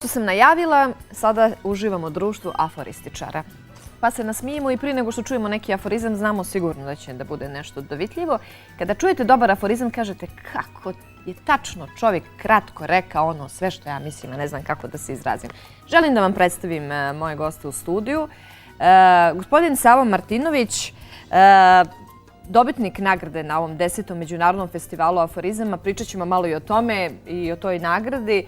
Što sam najavila, sada uživamo u društvu aforističara. Pa se nasmijemo i prije nego što čujemo neki aforizam, znamo sigurno da će da bude nešto dovitljivo. Kada čujete dobar aforizam, kažete kako je tačno čovjek kratko rekao ono sve što ja mislim, a ne znam kako da se izrazim. Želim da vam predstavim moje goste u studiju. Gospodin Savo Martinović, dobitnik nagrade na ovom 10. Međunarodnom festivalu aforizama. Pričat ćemo malo i o tome i o toj nagradi.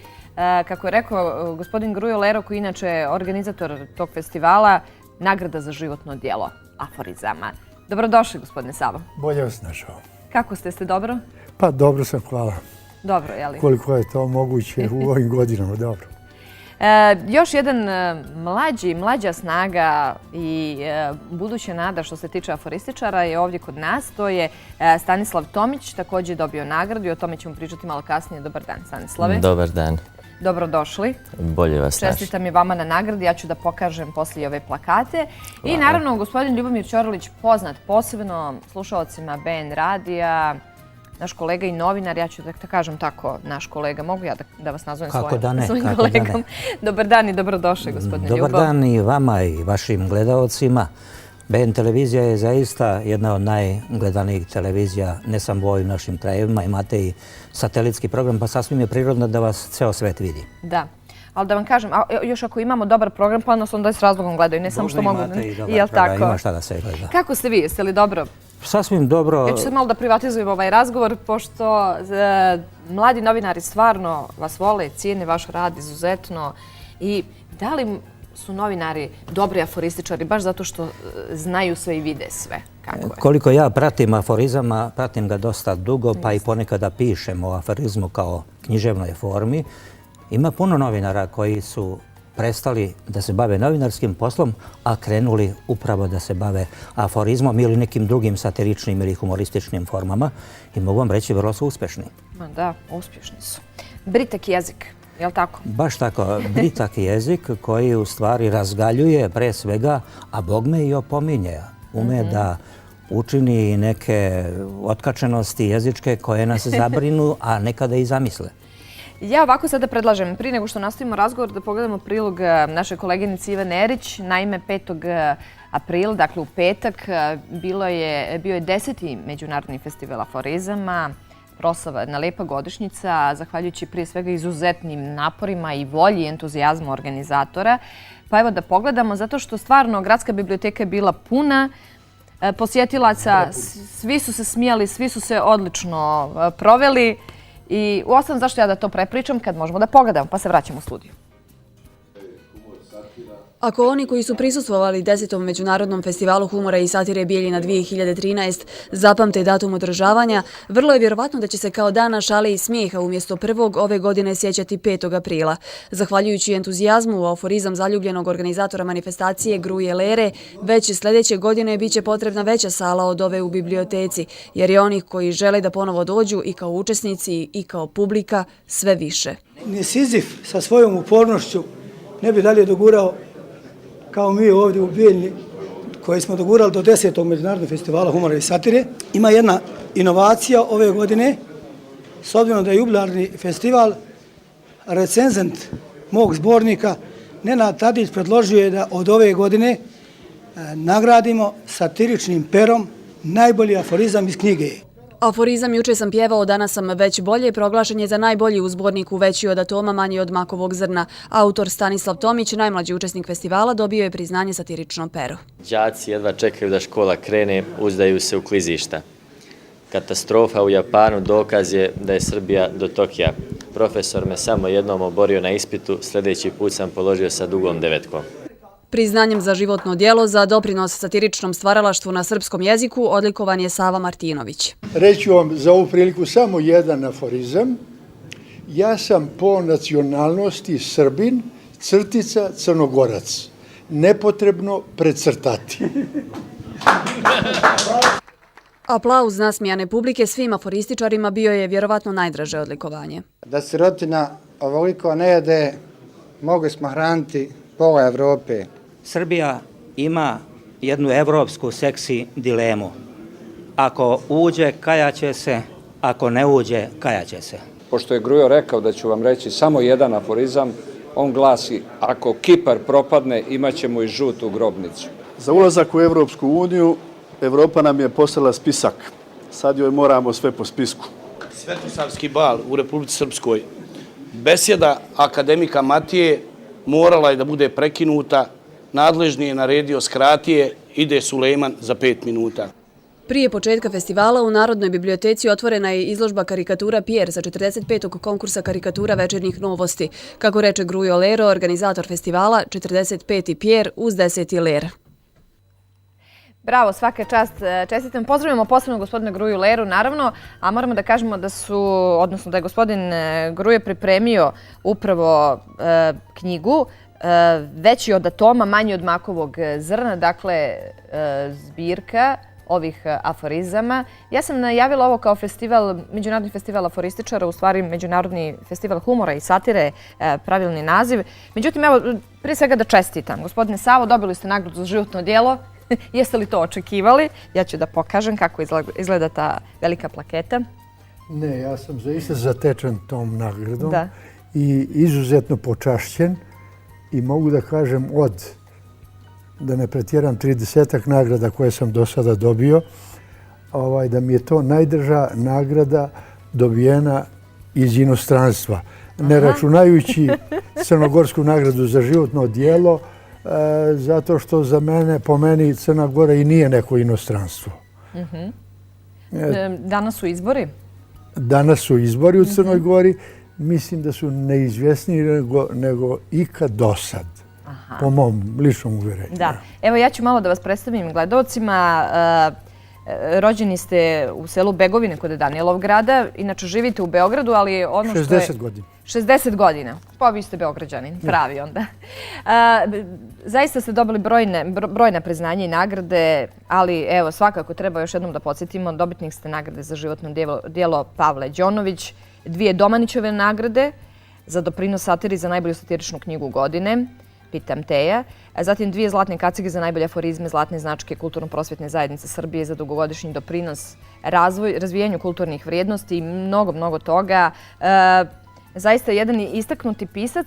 Kako je rekao gospodin Grujo Lero, koji inače je organizator tog festivala, nagrada za životno djelo aforizama. Dobrodošli, gospodine Savo. Bolje vas našao. Kako ste? Ste dobro? Pa dobro sam, hvala. Dobro, jeli? Koliko je to moguće u ovim godinama, dobro. Još jedan mlađa snaga i buduća nada što se tiče aforističara je ovdje kod nas. To je Stanislav Tomić, također je dobio nagradu i o tome ćemo pričati malo kasnije. Dobar dan, Stanislave. Dobar dan. Dobrodošli. Bolje vas našao. Čestitam i vama na nagradi, ja ću da pokažem poslije ove plakate. I naravno, gospodin Ljubomir Ćorilić, poznat posebno slušalcima BN radija, naš kolega i novinar, ja ću da kažem tako, naš kolega. Mogu ja da vas nazovem svojim kolegom? Dobar dan i dobrodošli, gospodine Ljubo. Dobar dan i vama i vašim gledalcima. BN televizija je zaista jedna od najgledanijih televizija, ne samo u ovim našim krajevima. Imate i satelitski program, pa sasvim je prirodno da vas ceo svet vidi. Da. Ali da vam kažem, još ako imamo dobar program, pa nas onda s razlogom gledaju, ne samo što mogu. Imate i dobar program, ima šta da se gleda. Kako ste vi? Jeste li dobro? Sasvim dobro. Ja ću sad malo da privatizujem ovaj razgovor, pošto mladi novinari stvarno vas vole, cijene vaš rad izuzetno. I da li su novinari dobri aforističari, baš zato što znaju sve i vide sve? Koliko ja pratim aforizama, pratim ga dosta dugo, pa i ponekada pišem o aforizmu kao književnoj formi. Ima puno novinara koji su prestali da se bave novinarskim poslom, a krenuli upravo da se bave aforizmom ili nekim drugim satiričnim ili humorističnim formama i mogu vam reći, vrlo su uspešni. Da, uspješni su. Britak jezik, je li tako? Baš tako, britak jezik koji u stvari razgaljuje pre svega, a bogme i opominje. Ume da učini neke otkačenosti jezičke koje nas zabrinu, a nekada i zamisle. Ja ovako sada predlažem, prije nego što nastavimo razgovor, da pogledamo prilog naše koleginice Ivane Erić. Naime, 5. aprila, dakle u petak, bio je 10. Međunarodni festival aforizama, proslavna lepa godišnjica, zahvaljujući prije svega izuzetnim naporima i volji i entuzijazmu organizatora. Pa evo da pogledamo, zato što stvarno gradska biblioteka je bila puna posjetilaca, svi su se smijali, svi su se odlično proveli. I uostalom, zašto ja da to prepričam kad možemo da pogledamo, pa se vraćamo u studiju. Ako oni koji su prisustvovali 10. Međunarodnom festivalu humora i satire Bijeljina 2013 zapamte datum održavanja, vrlo je vjerovatno da će se kao dana šale i smijeha umjesto 1. ove godine sjećati 5. aprila. Zahvaljujući entuzijazmu u aforizam zaljubljenog organizatora manifestacije Gruje Lere, već sljedeće godine bit će potrebna veća sala od ove u biblioteci, jer je onih koji žele da ponovo dođu i kao učesnici i kao publika sve više. Ni Sizif sa svojom upornošću ne bi dalje dogurao kao mi ovdje u Bijeljini, koji smo dogurali do 10. Međunarodnog festivala humora i satire. Ima jedna inovacija ove godine, s obzirom da je jubilarni festival, recenzent mog zbornika Nenad Tadić predložio je da od ove godine nagradimo satiričnim perom najbolji aforizam iz knjige. Aforizam juče sam pjevao, danas sam već bolje, proglašen je za najbolji u zborniku veći od atoma, manji od makovog zrna. Autor Stanislav Tomić, najmlađi učesnik festivala, dobio je priznanje satirično pero. Đaci jedva čekaju da škola krene, uzdaju se u klizišta. Katastrofa u Japanu dokaz je da je Srbija do Tokija. Profesor me samo jednom oborio na ispitu, sljedeći put sam položio sa dugom 9. Priznanjem za životno djelo za doprinos satiričnom stvaralaštvu na srpskom jeziku odlikovan je Sava Martinović. Reću vam za ovu priliku samo jedan aforizam. Ja sam po nacionalnosti Srbin, crtica Crnogorac. Nepotrebno precrtati. Aplauz nasmijane publike svim aforističarima bio je vjerovatno najdraže odlikovanje. Da sirotina ovoliko ne jede, mogli smo hraniti pola Evrope. Srbija ima jednu evropsku seksi dilemu. Ako uđe, kajaće se, ako ne uđe, kajaće se. Pošto je Grujo rekao da ću vam reći samo jedan aforizam, On glasi, ako Kipar propadne, imat ćemo i žutu grobnicu. Za ulazak u Evropsku uniju, Evropa nam je poslala spisak. Sad joj moramo sve po spisku. Svetosavski bal u Republici Srpskoj. Besjeda akademika Matije morala je da bude prekinuta. Nadležni je naredio skratije, ide Sulejman za 5 minuta. Prije početka festivala u Narodnoj biblioteci otvorena je izložba karikatura Pierre sa 45. konkursa karikatura večernjih novosti. Kako reče Grujo Lero, organizator festivala, 45. Pierre uz 10. Ler. Bravo, svaka čast. Čestitam. Pozdravljamo posebno gospodina Gruju Leru, naravno, a moramo da kažemo da je gospodin Grujo pripremio upravo knjigu veći od atoma, manji od makovog zrna, dakle zbirka ovih aforizama. Ja sam najavila ovo kao Međunarodni festival aforističara, u stvari Međunarodni festival humora i satire, pravilni naziv. Međutim, evo, prije svega da čestitam. Gospodine Savo, dobili ste nagradu za životno djelo. Jeste li to očekivali? Ja ću da pokažem kako izgleda ta velika plaketa. Ne, ja sam zaista zatečen tom nagradom i izuzetno počašćen i mogu da kažem da ne pretjeram 30-ak nagrada koje sam do sada dobio, da mi je to najdrža nagrada dobijena iz inostranstva. Ne računajući Crnogorsku nagradu za životno djelo, zato što po meni Crna Gora i nije neko inostranstvo. Danas su izbori? Danas su izbori u Crnoj Gori. Mislim da su neizvjesniji nego ikad do sad. Po mom ličnom uvjerenju. Da. Evo, ja ću malo da vas predstavim gledalcima. Rođeni ste u selu Begovine kod Danijelovgrada. Inače, živite u Beogradu, ali ono što je... 60 godina. 60 godina. Pa vi ste Beograđanin, pravi onda. Zaista ste dobili brojna priznanja i nagrade, ali evo, svakako treba još jednom da podsjetimo, dobitnik ste nagrade za životno djelo Pavle Đonović, 2 Domanićeve nagrade za doprinos satiri za najbolju satiričnu knjigu godine, Pitam Teja, zatim 2 zlatne kacige za najbolje aforizme zlatne značke Kulturno-prosvjetne zajednice Srbije za dugogodišnji doprinos razvijanju kulturnih vrijednosti i mnogo toga. Zaista jedan istaknuti pisac.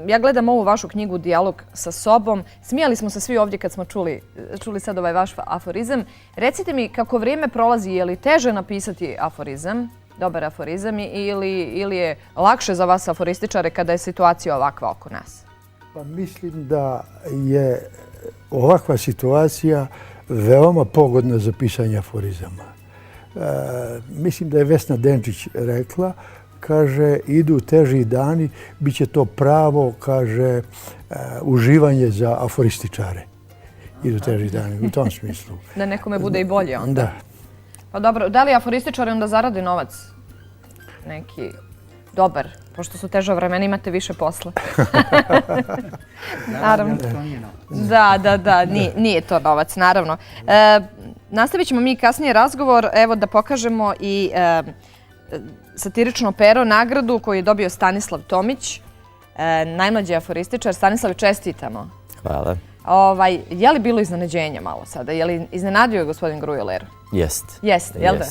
Ja gledam ovu vašu knjigu Dijalog sa sobom. Smijali smo se svi ovdje kad smo čuli sad ovaj vaš aforizam. Recite mi kako vrijeme prolazi, je li teže napisati aforizam, dobar aforizam, ili je lakše za vas aforističare kada je situacija ovakva oko nas? Pa mislim da je ovakva situacija veoma pogodna za pisanje aforizama. Mislim da je Vesna Denčić rekla, kaže, idu teži dani, bit će to pravo, kaže, uživanje za aforističare. Idu teži dani, u tom smislu. Da nekome bude i bolje onda. Da. Pa dobro, da li aforističari onda zarade novac? Neki dobar, pošto su teža vremena, imate više posla. Naravno. Da, nije to novac, naravno. Nastavit ćemo mi kasnije razgovor, evo da pokažemo i satirično pero nagradu koju je dobio Stanislav Tomić, najmlađi aforističar. Stanislav, čestitamo. Hvala. Je li bilo iznenađenja malo sada? Je li iznenadio je gospodin Grujo Lero? Jeste. Jeste, jel da?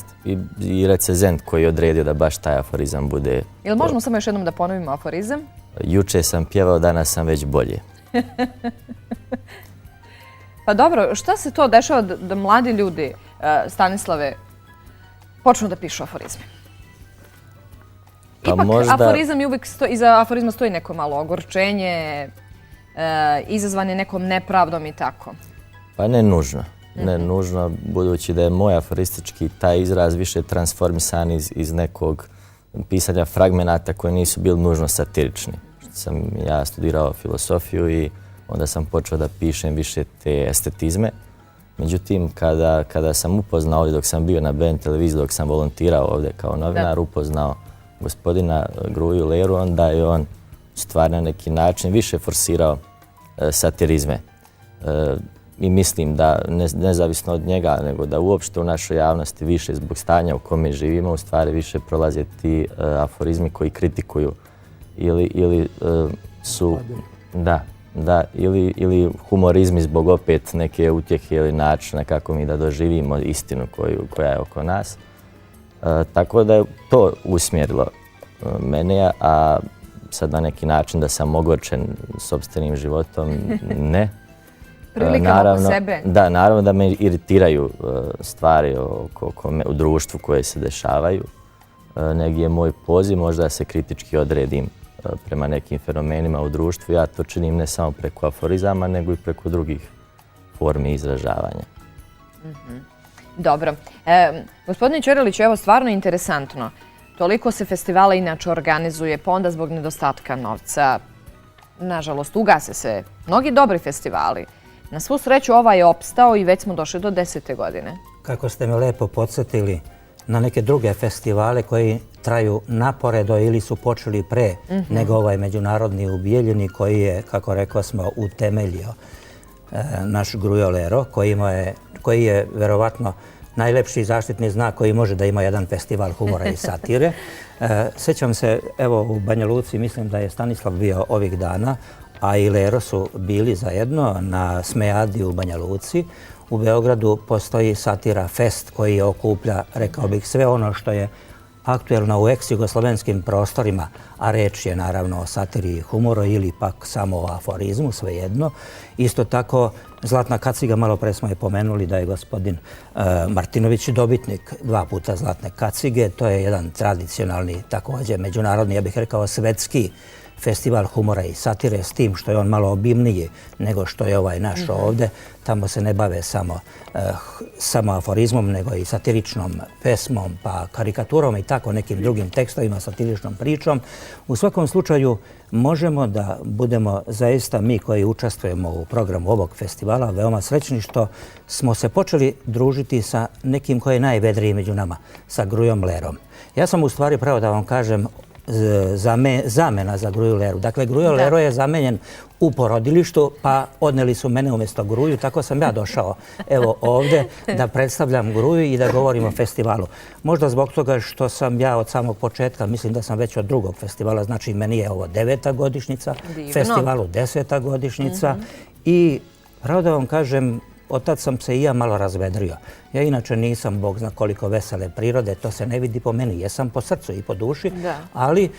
I recenzent koji je odredio da baš taj aforizam bude... Jel možemo samo još jednom da ponovimo aforizam? Juče sam pjevao, danas sam već bolje. Pa dobro, šta se to dešava da mladi ljudi, Stanislave, počnu da pišu aforizme? Ipak aforizam je uvijek, iza aforizma stoji neko malo ogorčenje, izazvan je nekom nepravdom i tako. Pa ne nužno. Ne nužno, budući da je moj aforistički taj izraz više transformisan iz nekog pisanja fragmenata koji nisu bili nužno satirični. Sam ja studirao filosofiju i onda sam počeo da pišem više te estetizme. Međutim, kada sam upoznao ovdje, dok sam bio na BN televiziji, dok sam volontirao ovdje kao novinar, upoznao gospodina Gruju Leru, onda je on stvar na neki način više forsirao satirizme. I mislim da, nezavisno od njega, nego da uopšte u našoj javnosti više zbog stanja u kome živimo, u stvari više prolaze ti aforizmi koji kritikuju ili su... Da, ili humorizmi zbog opet neke utjehe ili načina kako mi da doživimo istinu koja je oko nas. Tako da je to usmjerilo mene, a sad na neki način da sam ogorčen sopstvenim životom, ne. Prilikama oko sebe. Da, naravno da me iritiraju stvari u društvu koje se dešavaju. Negdje je moj poziv možda da se kritički odredim prema nekim fenomenima u društvu. Ja to činim ne samo preko aforizama, nego i preko drugih formi izražavanja. Dobro. Gospodine Ćoriliću, evo stvarno interesantno. Toliko se festivala inače organizuje, pa onda zbog nedostatka novca, nažalost, ugase se mnogi dobri festivali. Na svu sreću ovaj je opstao i već smo došli do 10. godine. Kako ste me lepo podsjetili na neke druge festivale koji traju naporedo ili su počeli pre nego ovaj međunarodni u Bijeljini koji je, kako rekao smo, utemeljio naš Grujo Lero, koji je verovatno najlepši zaštitni znak koji može da ima jedan festival humora i satire. Sjećam se, evo u Banja Luci, mislim da je Stanislav bio ovih dana, a i Lero su bili zajedno na Smejadi u Banja Luci. U Beogradu postoji Satira Fest koji okuplja, rekao bih, sve ono što je aktuelno u ex-jugoslovenskim prostorima, a reč je naravno o satiri i humoru ili pak samo o aforizmu, svejedno. Isto tako, Zlatna kaciga, malo pre smo je pomenuli da je gospodin Martinović dobitnik 2 puta Zlatne kacige. To je jedan tradicionalni, također međunarodni, ja bih rekao svetski festival humora i satire, s tim što je on malo obimniji nego što je ovaj naš ovdje. Tamo se ne bave samo aforizmom, nego i satiričnom pesmom, pa karikaturom i tako nekim drugim tekstovima, satiričnom pričom. U svakom slučaju možemo da budemo zaista mi koji učestvujemo u programu ovog festivala veoma srećni što smo se počeli družiti sa nekim koji je najvedriji među nama, sa Grujom Lerom. Ja sam u stvari, pravo da vam kažem, zamena za Gruju Leru. Dakle, Grujo Lero je zamenjen u porodilištu, pa odneli su mene umjesto Gruju. Tako sam ja došao evo ovdje da predstavljam Gruju i da govorim o festivalu. Možda zbog toga što sam ja od samog početka, mislim da sam već od drugog festivala, znači meni je ovo 9. godišnjica, festivalu 10. godišnjica i pravo da vam kažem, od tad sam se i ja malo razvedrio. Ja inače nisam, Bog zna koliko vesele prirode, to se ne vidi po meni. Jesam po srcu i po duši, ali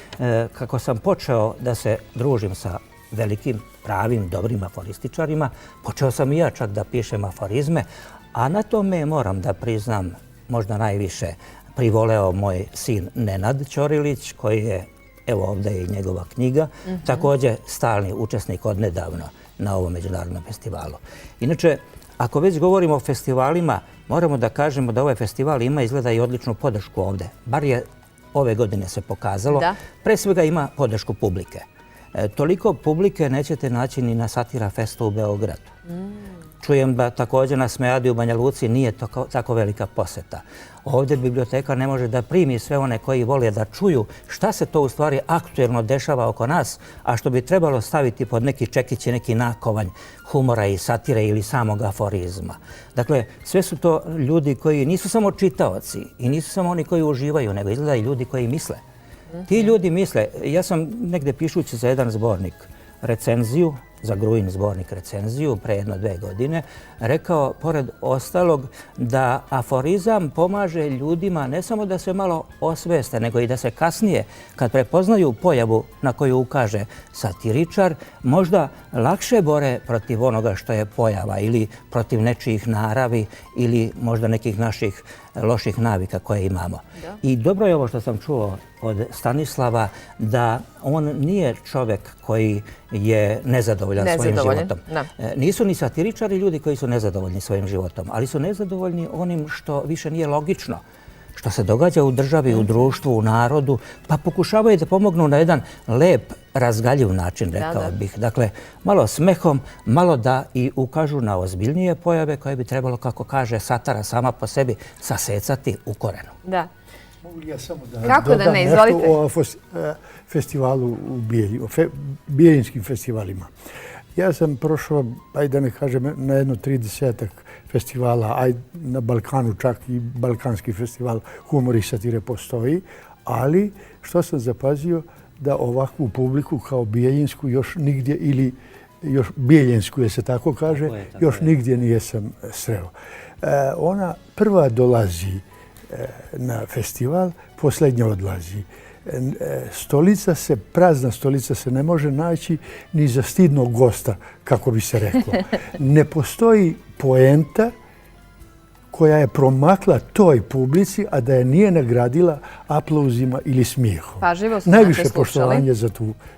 kako sam počeo da se družim sa velikim, pravim, dobrim aforističarima, počeo sam i ja čak da pišem aforizme, a na tome moram da priznam možda najviše privoleo moj sin Nenad Ćorilić, koji je, evo ovdje i njegova knjiga, također stalni učesnik od nedavno na ovom međunarodnom festivalu. Inače, ako već govorimo o festivalima, moramo da kažemo da ovaj festival ima izgleda i odličnu podršku ovdje. Bar je ove godine se pokazalo. Pre svega ima podršku publike. Toliko publike nećete naći ni na Satira Festu u Beogradu. Čujem da također na Smejadi u Banja Luci nije tako velika poseta. Ovdje biblioteka ne može da primi sve one koji vole da čuju šta se to u stvari aktuelno dešava oko nas, a što bi trebalo staviti pod neki čekić i neki nakovanj humora i satire ili samog aforizma. Dakle, sve su to ljudi koji nisu samo čitaoci i nisu samo oni koji uživaju, nego izgleda i ljudi koji misle. Ti ljudi misle, ja sam negde pišući za jedan zbornik recenziju, za Grujin zbornik recenziju pre 1-2 godine, rekao, pored ostalog, da aforizam pomaže ljudima ne samo da se malo osveste, nego i da se kasnije, kad prepoznaju pojavu na koju ukaže satiričar, možda lakše bore protiv onoga što je pojava ili protiv nečijih naravi ili možda nekih naših loših navika koje imamo. I dobro je ovo što sam čuo od Stanislava, da on nije čovjek koji je nezadovoljan svojim životom. Nisu ni satiričari ljudi koji su nezadovoljni svojim životom, ali su nezadovoljni onim što više nije logično, što se događa u državi, u društvu, u narodu, pa pokušavaju da pomognu na jedan lep, razgaljiv način, rekao bih. Dakle, malo smehom, malo da i ukažu na ozbiljnije pojave koje bi trebalo, kako kaže Satara sama po sebi, sasecati u korenu. Da. Mogu li ja samo da dodam nešto o festivalu u Bijelji, o bijeljinskim festivalima. Ja sam prošao, ajde da ne kažem, na jedno 30 festivala, ajde na Balkanu čak i balkanski festival humor i satire postoji, ali što sam zapazio, da ovakvu publiku kao bijeljinsku još nigdje, ili još bijeljinsku je se tako kaže, još nigdje nijesam sreo. Ona prva dolazi na festival, posljednja odlazi. Prazna stolica se ne može naći ni za stidnog gosta, kako bi se reklo. Ne postoji poenta koja je promakla toj publici, a da je nije nagradila aplauzima ili smijehom. Pažljivo smo Najviše slušali. poštovanje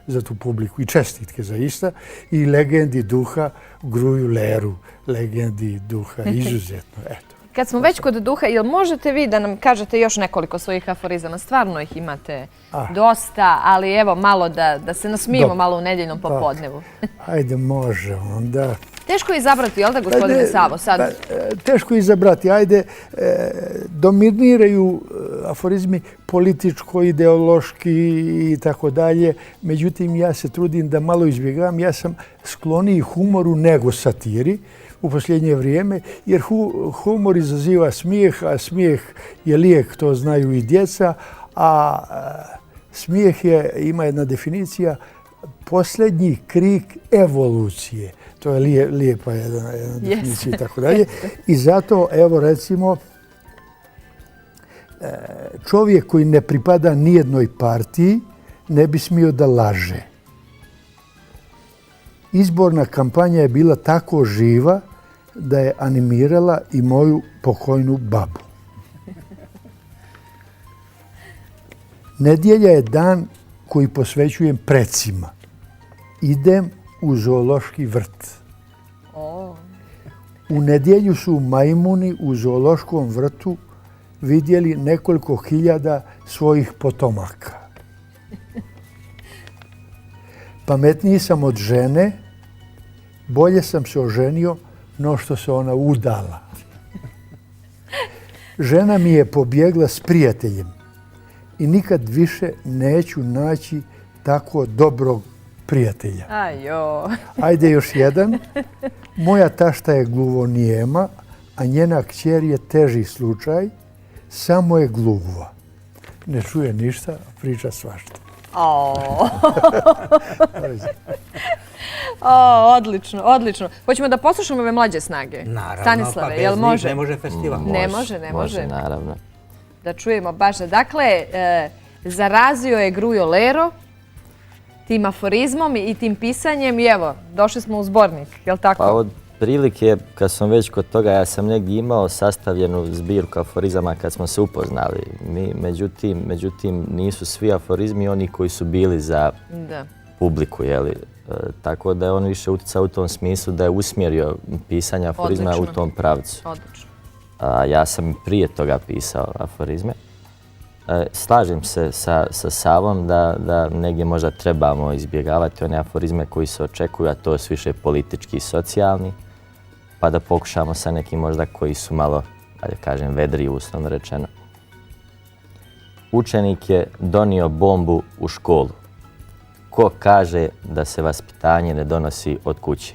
za tu publiku i čestitke zaista. I legendi duha Gruju Leru, legendi duha izuzetno. Eto. Kad smo već kod duha, jel možete vi da nam kažete još nekoliko svojih aforizama? Stvarno ih imate dosta, ali evo malo da se nasmijemo malo u nedjeljnom popodnevu. Ajde, može onda. Teško je izabrati, jel da, gospodine Savo? Sad? Teško je izabrati. Ajde, dominiraju aforizmi političko, ideološki i tako dalje. Međutim, ja se trudim da malo izbjegavam. Ja sam skloniji humoru nego satiri u posljednje vrijeme, jer humor izaziva smijeh, a smijeh je lijek, to znaju i djeca, a smijeh ima jedna definicija, posljednji krik evolucije. To je lijepa jedna definicija i tako dalje. I zato, evo recimo, čovjek koji ne pripada nijednoj partiji ne bi smio da laže. Izborna kampanja je bila tako živa da je animirala i moju pokojnu babu. Nedjelja je dan koji posvećujem precima. Idem u zoološki vrt. U nedjelju su majmuni u zoološkom vrtu vidjeli nekoliko hiljada svojih potomaka. Pametniji sam od žene, bolje sam se oženio no što se ona udala. Žena mi je pobjegla s prijateljem i nikad više neću naći tako dobrog prijatelja. Ajde još jedan. Moja tašta je gluvonijema, a njena kćer je teži slučaj, samo je gluva. Ne čuje ništa, priča svašta. Odlično, odlično. Hoćemo da poslušamo ove mlađe snage. Naravno, Stanislave, pa jel bez može? njih ne može festival. Ne može. Može, naravno. Da čujemo baš. Dakle, zarazio je Grujo Lero tim aforizmom i tim pisanjem i evo, došli smo u zbornik, jel tako? Pa od prilike, kad sam već kod toga, ja sam negdje imao sastavljenu zbirku aforizama kad smo se upoznali. Međutim, nisu svi aforizmi oni koji su bili za publiku, jeli? Tako da je on više utjecao u tom smislu da je usmjerio pisanje aforizma u tom pravcu. Odlično. Ja sam prije toga pisao aforizme. Slažem se sa Savom da negdje možda trebamo izbjegavati one aforizme koji se očekuju, a to su više politički i socijalni, pa da pokušamo sa nekim možda koji su malo, da kažem, vedriji, uslovno rečeno. Učenik je donio bombu u školu. Ko kaže da se vaspitanje ne donosi od kuće?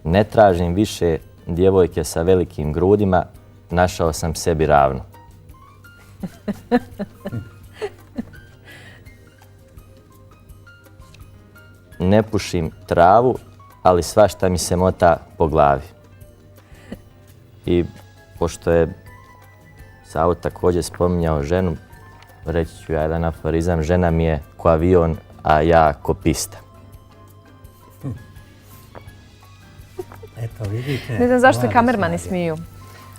Ne tražim više djevojke sa velikim grudima, našao sam sebi ravno. Ne pušim travu, ali svašta mi se mota po glavi. I pošto je Savo također spominjao ženu, reći ću ja jedan aforizam, žena mi je ko avion, a ja ko pista. Eto, vidite. Ne znam zašto se kamermani smiju.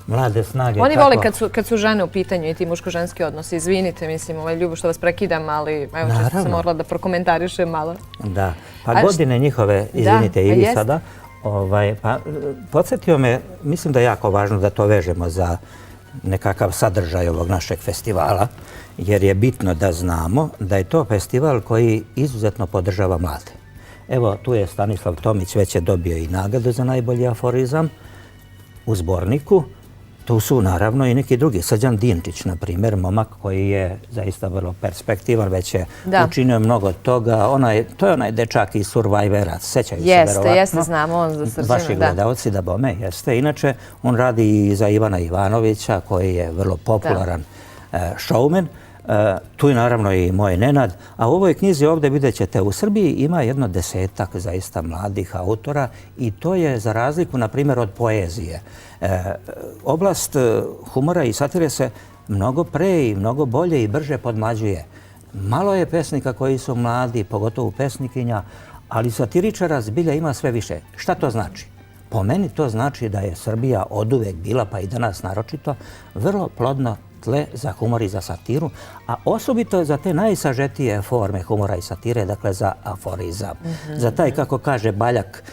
Mlade snage. Oni vole kad su žene u pitanju i ti muško-ženski odnosi. Izvinite, mislim, Ljubo što vas prekidam, ali evo što sam morala da prokomentarišem malo. Da, pa godine njihove, izvinite i vi sada, podsjetio me, mislim da je jako važno da to vežemo za nekakav sadržaj ovog našeg festivala, jer je bitno da znamo da je to festival koji izuzetno podržava mlade. Evo, tu je Stanislav Tomić, već je dobio i nagradu za najbolji aforizam u zborniku. Tu su naravno i neki drugi. Srđan Dinčić, na primjer, momak koji je zaista vrlo perspektivan, već je učinio mnogo toga. To je onaj dečak iz Survivora, sećaju se verovatno. Jeste, znamo on za Srđana. Vaši gledalci, da bome, jeste. Inače, on radi i za Ivana Ivanovića, koji je vrlo popularan showman. Tu je naravno i moj Nenad. A u ovoj knjizi ovdje vidjet ćete, u Srbiji ima jedno 10-ak zaista mladih autora i to je za razliku, na primjer, od poezije. Oblast humora i satire se mnogo pre i mnogo bolje i brže podmlađuje. Malo je pesnika koji su mladi, pogotovo pesnikinja, ali satiričara zbilja ima sve više. Šta to znači? Po meni to znači da je Srbija oduvek bila, pa i danas naročito, vrlo plodno tle za humor i za satiru, a osobito za te najsažetije forme humora i satire, dakle za aforizam. Za taj, kako kaže Baljak,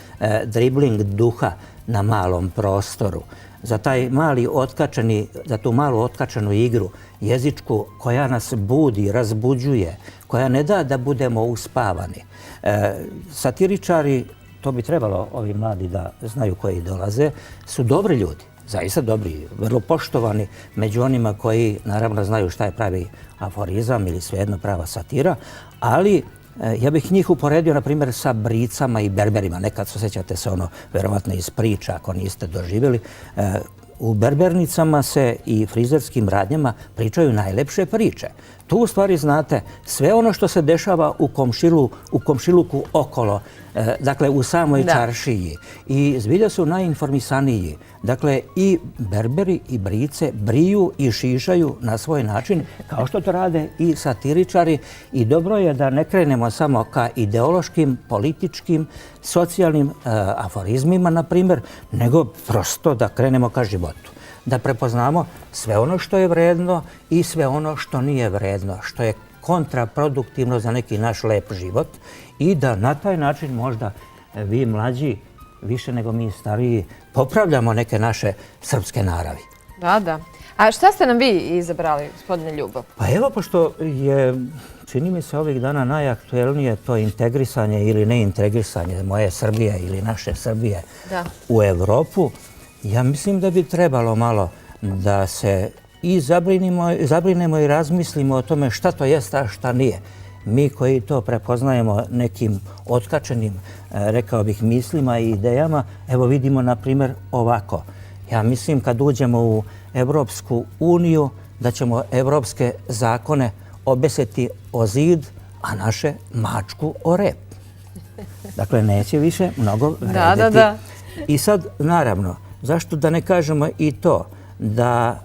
dribling duha na malom prostoru. Za taj mali otkačeni, za tu malu otkačenu igru jezičku koja nas budi, razbuđuje, koja ne da da budemo uspavani. Satiričari, to bi trebalo ovi mladi da znaju koji dolaze, su dobri ljudi, zaista dobri, vrlo poštovani među onima koji naravno znaju šta je pravi aforizam ili svejedno prava satira, ali ja bih njih uporedio, na primjer, sa bricama i berberima. Nekad osjećate se ono, verovatno iz priča, ako niste doživjeli. U berbernicama se i frizerskim radnjama pričaju najlepše priče. Tu u stvari znate sve ono što se dešava u komšiluku okolo, dakle u samoj čaršiji. I zbilja su najinformisaniji. Dakle, i berberi i brice briju i šišaju na svoj način, kao što to rade i satiričari. I dobro je da ne krenemo samo ka ideološkim, političkim, socijalnim aforizmima, na primjer, nego prosto da krenemo ka životu. Da prepoznamo sve ono što je vredno i sve ono što nije vredno, što je kontraproduktivno za neki naš lep život i da na taj način možda vi mlađi, više nego mi stariji, popravljamo neke naše srpske naravi. Da, da. A šta ste nam vi izabrali, gospodine Ljubo? Pa evo, pošto je, čini mi se ovih dana najaktuelnije to integrisanje ili neintegrisanje moje Srbije ili naše Srbije u Evropu, ja mislim da bi trebalo malo da se i zabrinemo i razmislimo o tome šta to jest, a šta nije. Mi koji to prepoznajemo nekim otkačenim, rekao bih, mislima i idejama, evo vidimo, na primjer, ovako. Ja mislim kad uđemo u Evropsku uniju da ćemo evropske zakone obesiti o zid, a naše mačku o rep. Dakle, neće više mnogo vredeti. I sad, naravno, zašto da ne kažemo i to da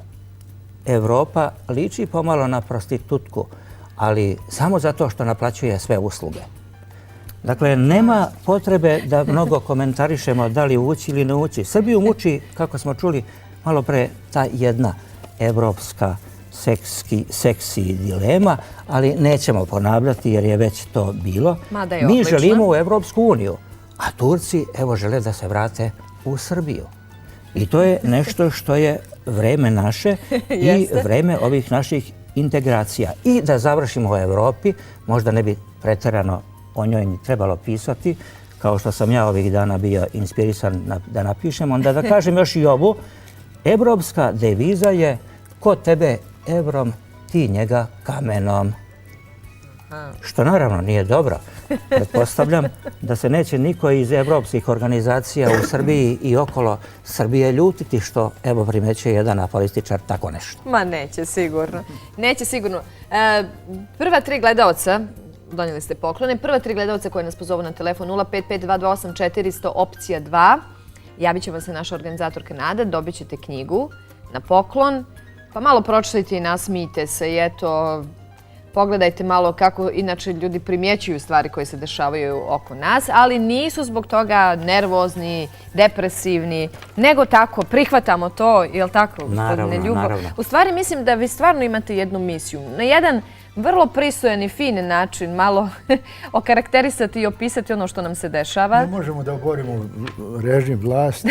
Evropa liči pomalo na prostitutku, ali samo zato što naplaćuje sve usluge. Dakle, nema potrebe da mnogo komentarišemo da li ući ili ne ući. Srbiju muči, kako smo čuli malo pre, ta jedna evropska seksi dilema, ali nećemo ponavljati jer je već to bilo. Mi želimo u Evropsku uniju, a Turci, evo, žele da se vrate u Srbiju. I to je nešto što je vreme naše i vreme ovih naših integracija. I da završimo u Evropi, možda ne bi preterano o njoj ni trebalo pisati, kao što sam ja ovih dana bio inspirisan da napišem, onda da kažem još i ovu. Evropska deviza je ko tebe evrom, ti njega kamenom. Što naravno nije dobro. Pretpostavljam da se neće niko iz evropskih organizacija u Srbiji i okolo Srbije ljutiti što, evo, primećuje jedan aforističar tako nešto. Ma neće sigurno. Neće sigurno. Prva tri gledalca, donijeli ste poklone, prva tri gledalca koje nas pozovu na telefon 055-228-400 opcija 2. Javit će vam se naša organizatorka Nada, dobit ćete knjigu na poklon, pa malo pročitajte i nasmijte se i eto, pogledajte malo kako inače ljudi primjećuju stvari koje se dešavaju oko nas, ali nisu zbog toga nervozni, depresivni, nego tako, prihvatamo to, je li tako, gospodine Ljubo? Naravno. U stvari mislim da vi stvarno imate jednu misiju. Na jedan vrlo pristojan i fin način malo okarakterisati i opisati ono što nam se dešava. Ne možemo da oborimo režim, vlast,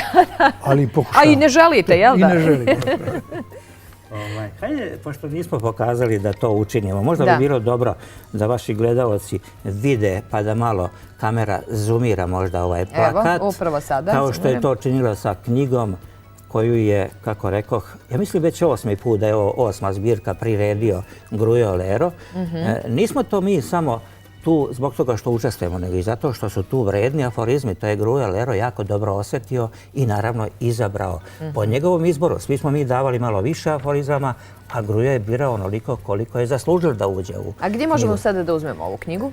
ali pokušamo. A i ne želite, jel da? I ne želimo. Hajde, pošto nismo pokazali da to učinimo, možda bi bilo dobro da vaši gledalci vide pa da malo kamera zoomira možda ovaj plakat. Evo, upravo sada. Kao što je to činila sa knjigom koju je, kako rekoh, ja mislim već 8. put da je ovo 8. zbirka priredio Grujo Lero. Nismo to mi samo tu zbog toga što učestvujemo, nego i zato što su tu vredni aforizmi. To je Grujo Lero jako dobro osjetio i naravno izabrao. Po njegovom izboru svi smo mi davali malo više aforizama, a Grujo je birao onoliko koliko je zaslužio da uđe u knjigu. A gdje možemo sada da uzmemo ovu knjigu?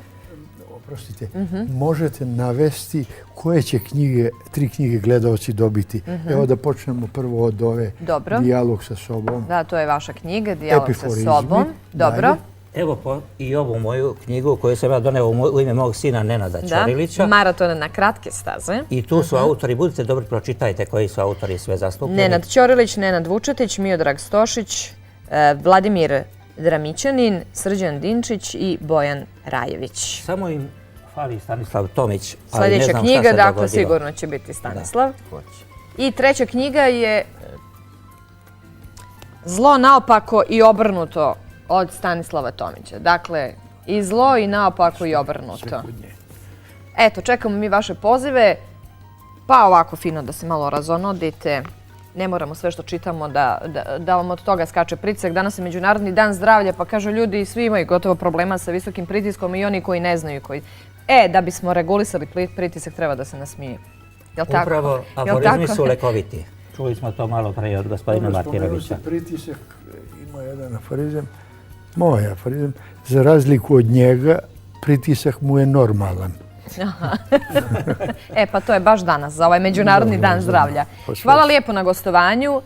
oprostite, možete navesti koje će knjige, 3 knjige gledalci dobiti. Evo da počnemo prvo od ove Dijalog sa sobom. Da, to je vaša knjiga, Dijalog sa Epiforizmi. sobom. Dobro. Evo i ovu moju knjigu koju sam ja doneo u ime mog sina Nenada Ćorilića. Maraton na kratke staze. I tu su autori, budite dobri, pročitajte koji su autori sve zastupljeni. Nenad Ćorilić, Nenad Vučetić, Miodrag Stošić, Vladimir Dramićanin, Srđan Dinčić i Bojan Rajević. Samo im fali Stanislav Tomić. Sljedeća knjiga, dakle, sigurno će biti Stanislav. I treća knjiga je Zlo, naopako i obrnuto od Stanislava Tomića. Dakle, i zlo i naopako i obrnuto. Eto, čekamo mi vaše pozive. Pa ovako fino da se malo razonodite. Ne moramo sve što čitamo da vam od toga skače pritisak. Danas je Međunarodni dan zdravlja, pa kažu ljudi, svi imaju gotovo problema sa visokim pritiskom i oni koji ne znaju. Da bismo regulisali pritisak, treba da se nasmiju. Jel' tako? Upravo, aforizmi su lekoviti. Čuli smo to malo pre od gospodina Martinovića. Pritisak, ima jedan aforizam, moj aforizam, za razliku od njega, pritisak mu je normalan. Pa to je baš danas, za ovaj Međunarodni dan zdravlja. Hvala lijepo na gostovanju.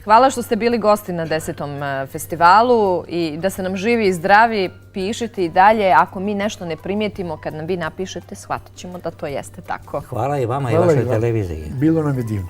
Hvala što ste bili gosti na 10. festivalu i da se nam živi i zdravi, pišite i dalje. Ako mi nešto ne primijetimo, kad nam vi napišete, shvatit ćemo da to jeste tako. Hvala i vama i vašoj televiziji. Bilo nam je divno.